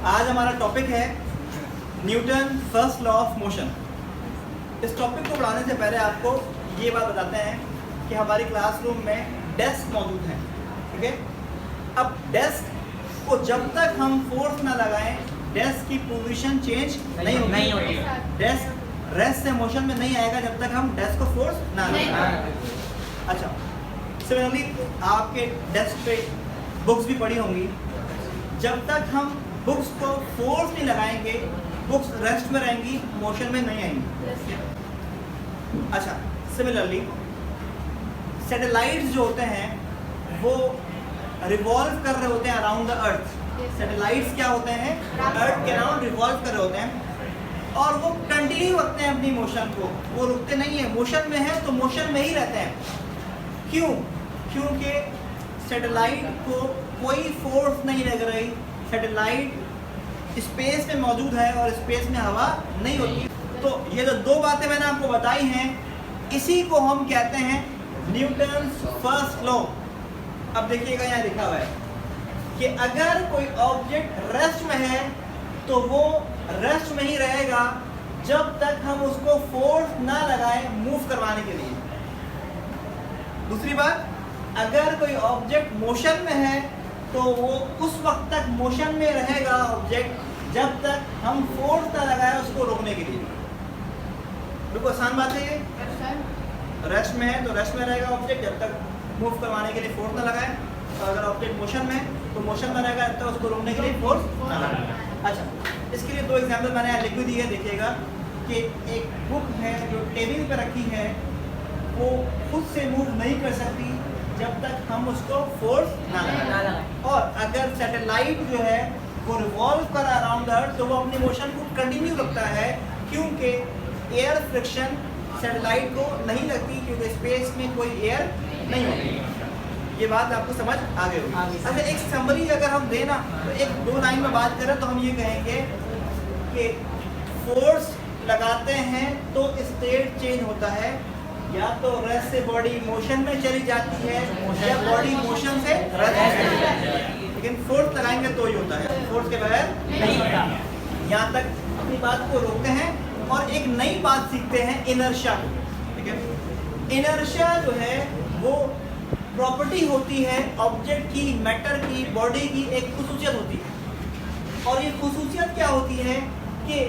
आज हमारा टॉपिक है Newton first law of motion. इस टॉपिक को पढ़ाने से पहले आपको ये बात बताते हैं कि हमारी क्लासरूम में डेस्क मौजूद है, ठीक है। अब डेस्क को जब तक हम फोर्स ना लगाएं डेस्क की पोजीशन चेंज नहीं होगी। डेस्क रेस्ट से मोशन में नहीं आएगा जब तक हम डेस्क को फोर्स ना लगाएं। अच्छा, सिमिलरली आपके डेस्क पे बुक्स भी पड़ी होंगी, जब तक हम बुक्स को फोर्स नहीं लगाएंगे बुक्स रेस्ट में रहेंगी, मोशन में नहीं आएंगी। अच्छा, सिमिलरली सैटेलाइट्स जो होते हैं वो रिवॉल्व कर रहे होते हैं अराउंड द अर्थ। सैटेलाइट्स क्या होते हैं? अर्थ के अराउंड रिवॉल्व कर रहे होते हैं और वो कंटिन्यू रखते हैं अपनी मोशन को, वो रुकते नहीं है। मोशन में है तो मोशन में ही रहते हैं। क्यों? क्योंकि सैटेलाइट को कोई फोर्स नहीं लग रही। सैटेलाइट स्पेस में मौजूद है और स्पेस में हवा नहीं होती। तो ये जो दो बातें मैंने आपको बताई हैं, इसी को हम कहते हैं न्यूटन्स फर्स्ट लॉ। अब देखिएगा यहाँ लिखा हुआ है कि अगर कोई ऑब्जेक्ट रेस्ट में है तो वो रेस्ट में ही रहेगा जब तक हम उसको फोर्स ना लगाएं मूव करवाने के लिए। दूसरी बात, अगर कोई ऑब्जेक्ट मोशन में है तो वो उस वक्त तक मोशन में रहेगा ऑब्जेक्ट जब तक हम फोर्स ना लगाएं उसको रोकने के लिए। बिल्कुल आसान बात है ये। रेस्ट में है तो रेस्ट में रहेगा ऑब्जेक्ट जब तक मूव करवाने के लिए फोर्स ना लगाएं, और अगर ऑब्जेक्ट मोशन में है तो मोशन में रहेगा जब तक उसको रोकने के लिए फोर्स ना लगाएं। अच्छा, इसके लिए दो एग्जाम्पल मैंने यहाँ लिख भी दी है। देखिएगा कि एक बुक है जो टेबल पर रखी है, वो खुद से मूव नहीं कर सकती जब तक हम उसको फोर्स ना लगाएं। और अगर सैटेलाइट जो है वो रिवॉल्व कर अराउंड अर्थ तो वो अपनी मोशन को कंटिन्यू रखता है, क्योंकि एयर फ्रिक्शन सैटेलाइट को नहीं लगती, क्योंकि स्पेस में कोई एयर नहीं होती। ये बात आपको समझ आ गई होगी। अच्छा, एक समरी अगर हम दें ना तो एक दो लाइन में बात करें तो हम ये कहेंगे कि फोर्स लगाते हैं तो स्टेट चेंज होता है, या तो रेस्ट से बॉडी मोशन में चली जाती है या बॉडी मोशन से रेस्ट में चली जाती है, लेकिन फोर्स लगाएंगे तो ही होता है, फोर्स के बगैर नहीं होता। यहाँ तक अपनी बात को रोकते हैं और एक नई बात सीखते हैं, इनर्शिया। ठीक है, इनर्शिया जो है वो प्रॉपर्टी होती है ऑब्जेक्ट की, मैटर की, बॉडी की एक खुसूसियत होती है। और ये खुसूसियत क्या होती है कि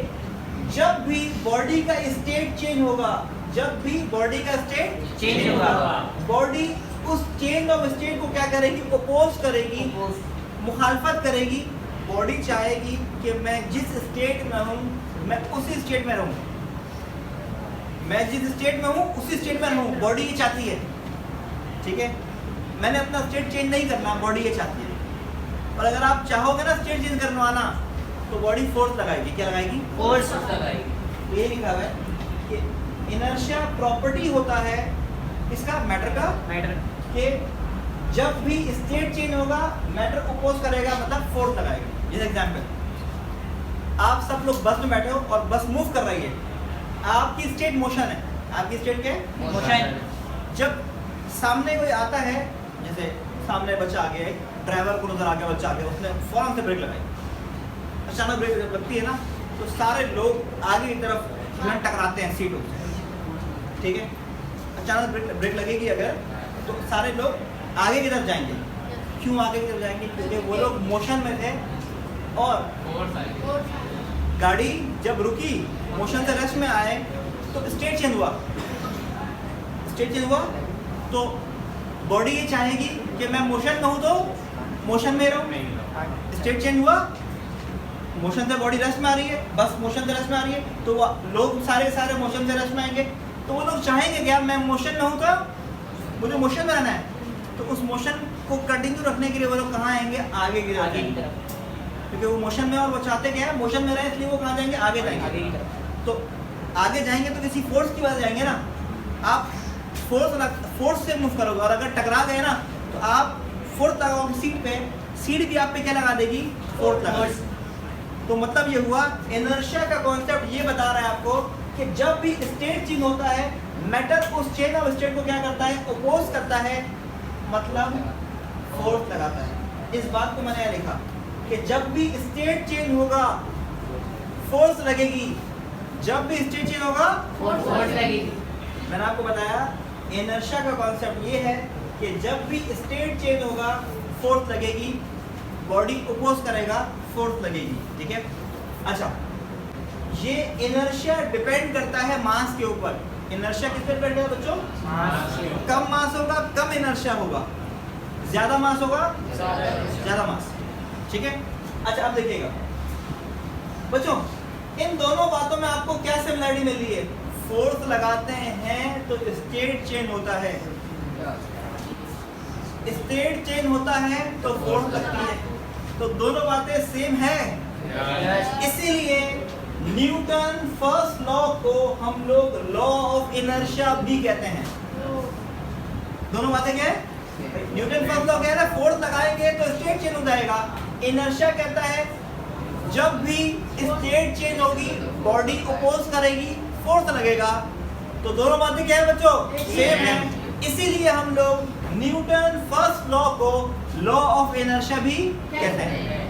जब भी बॉडी का स्टेट चेंज होगा, जब भी बॉडी का स्टेट चेंज होगा, बॉडी उस चेंज ऑफ स्टेट को क्या करेगी? अपोज करेगी, मुखालफत करेगी। बॉडी चाहेगी कि मैं जिस स्टेट में हूँ मैं उसी स्टेट में रहूँ, मैं जिस स्टेट में हूँ उसी स्टेट में रहूँ, बॉडी ये चाहती है। ठीक है, मैंने अपना स्टेट चेंज नहीं करना, बॉडी ये चाहती है। और अगर आप चाहोगे ना स्टेट चेंज करवाना तो बॉडी फोर्स लगाएगी। क्या लगाएगी? फोर्स लगाएगी। ये लिखा हुआ है कि इनर्शिया प्रॉपर्टी होता है इसका, मैटर का, कि जब भी स्टेट चेंज होगा मैटर अपोज करेगा, मतलब फोर्स लगाएगा। जैसे एग्जांपल, आप सब लोग बस में बैठे हो और बस मूव कर रही है, आपकी स्टेट मोशन है, आपकी स्टेट के मोशन। जब सामने कोई आता है, जैसे सामने बच्चा आ गया, ड्राइवर को नजर आ गया, बच्चा आ गया, उसने फौरन से ब्रेक लगाई। अचानक ब्रेक जब लगती है ना तो सारे लोग आगे की तरफ टकराते हैं सीटों से। ठीक है, अचानक ब्रेक लगेगी अगर तो सारे लोग आगे की तरफ जाएंगे। क्यों आगे की तरफ जाएंगे? क्योंकि वो लोग मोशन में थे और गाड़ी जब रुकी, मोशन से रेस्ट में आए तो स्टेट चेंज हुआ। स्टेट चेंज हुआ तो बॉडी ये चाहेगी कि मैं मोशन में हूँ तो मोशन में रहूँ। स्टेट चेंज हुआ, मोशन से बॉडी रेस्ट में आ रही है, बस मोशन से रेस्ट में आ रही है, तो लोग सारे मोशन से रेस्ट में आएंगे। तो वो लोग चाहेंगे क्या? मैं मोशन में हूँ तो मुझे मोशन में रहना है। तो उस मोशन को कंटिन्यू रखने के लिए वो लोग कहाँ आएंगे? आगे की तरफ, क्योंकि वो मोशन में और वो चाहते क्या है? मोशन में रहे, इसलिए वो कहाँ जाएंगे? आगे जाएंगे। तो आगे जाएंगे तो किसी फोर्स की वजह जाएंगे ना। आप फोर्स से मूव करोगे और अगर टकरा गए ना तो आप फोर्स लगाओगे सीट पे, सीट भी आप पे क्या लगा देगी? फोर्स लगा। तो मतलब ये हुआ, इनर्शिया का कॉन्सेप्ट ये बता रहा है आपको कि जब भी स्टेट चेंज होता है मैटर उस चेंज ऑफ स्टेट को क्या करता है? अपोज करता है, मतलब फोर्स लगाता है। इस बात को मैंने लिखा कि जब भी स्टेट चेंज होगा फोर्स लगेगी, जब भी स्टेट चेंज होगा फोर्स लगेगी। मैंने आपको बताया इनर्शिया का कॉन्सेप्ट ये है कि जब भी स्टेट चेंज होगा फोर्स लगेगी, बॉडी अपोज करेगा फोर्स लगेगी, ठीक है। अच्छा, ये इनर्शिया डिपेंड करता है मास के ऊपर। इनर्शिया किस पे डिपेंड करता है बच्चों? कम मास होगा कम इनर्शिया होगा, ज्यादा मास होगा ज्यादा मास, ठीक है। अच्छा अब देखिएगा बच्चों, इन दोनों बातों में आपको क्या सिमिलरिटी मिल रही है? फोर्स लगाते हैं तो स्टेट चेंज होता है, स्टेट चेंज होता है तो फोर्स लगती है, तो दोनों बातें सेम है। इसीलिए न्यूटन फर्स्ट लॉ को हम लोग लॉ ऑफ इनर्शिया भी कहते हैं। दोनों बातें क्या है? न्यूटन फर्स्ट लॉ कह रहा है फोर्स लगाएंगे तो स्टेट चेंज हो जाएगा, इनर्शिया कहता है जब भी स्टेट चेंज होगी बॉडी अपोज करेगी फोर्स लगेगा। तो दोनों बातें क्या है बच्चों? सेम है। इसीलिए हम लोग न्यूटन फर्स्ट लॉ को लॉ ऑफ इनर्शिया भी कहते हैं।